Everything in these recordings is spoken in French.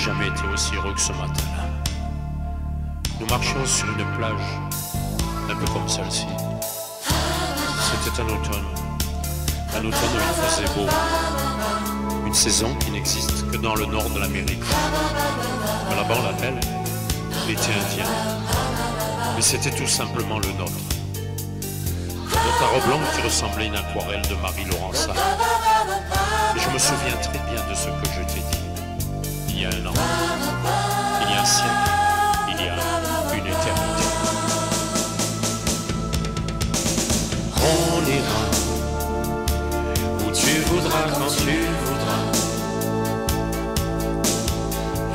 jamais été aussi heureux que ce matin-là. Nous marchions sur une plage, un peu comme celle-ci. C'était un automne où il faisait beau. Une saison qui n'existe que dans le nord de l'Amérique. Mais là-bas, on l'appelle l'été indien. Mais c'était tout simplement le nôtre. Notre arbre blanc qui ressemblait à une aquarelle de Marie Laurencin. Et je me souviens très bien de ce que je t'ai dit. Il y a un an, il y a un siècle, il y a une éternité. On ira où tu voudras, quand tu voudras,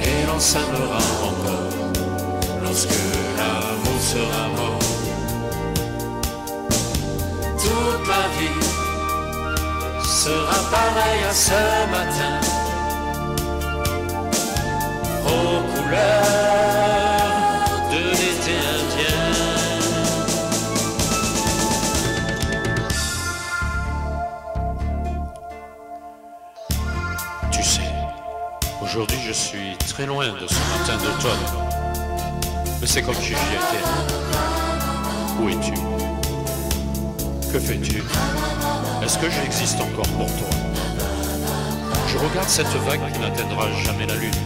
et l'on s'aimera encore lorsque l'amour sera mort. Toute ma vie sera pareille à ce matin, aux couleurs de l'été indien. Tu sais, aujourd'hui je suis très loin de ce matin d'automne, mais c'est comme si j'y étais. Où es-tu? Que fais-tu? Est-ce que j'existe encore pour toi? Je regarde cette vague qui n'atteindra jamais la lune.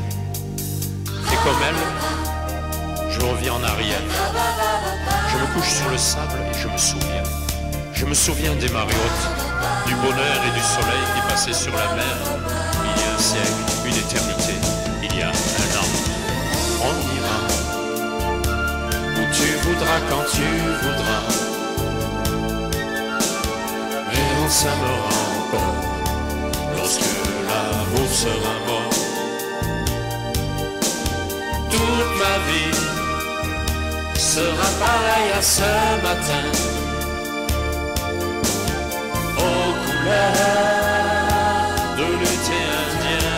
Et comme elle, je reviens en arrière. Je me couche sur le sable et je me souviens. Je me souviens des mariottes, du bonheur et du soleil qui passaient sur la mer. Il y a un siècle, une éternité, il y a un an. On ira où tu voudras, quand tu voudras. On s'aimera encore lorsque l'amour sera mort. Toute ma vie sera pareille à ce matin, aux couleurs de l'été indien.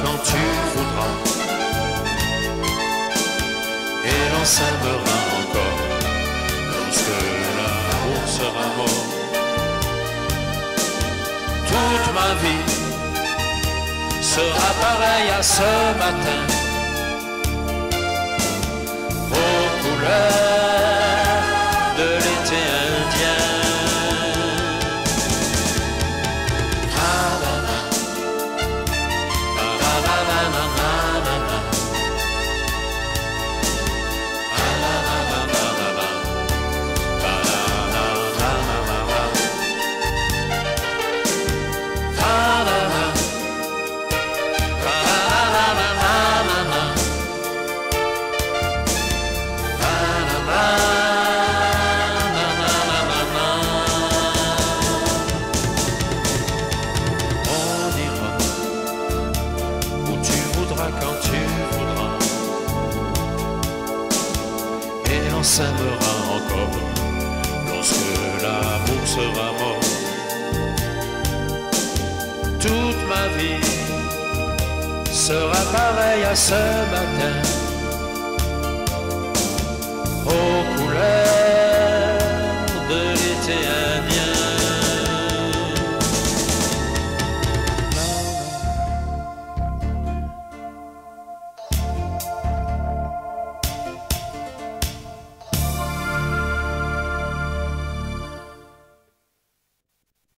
Quand tu voudras, et l'on s'aimera encore lorsque l'amour sera mort. Toute ma vie sera pareille à ce matin, aux couleurs de l'été indien. Quand tu voudras, et on s'aimera encore lorsque l'amour sera mort. Toute ma vie sera pareille à ce matin,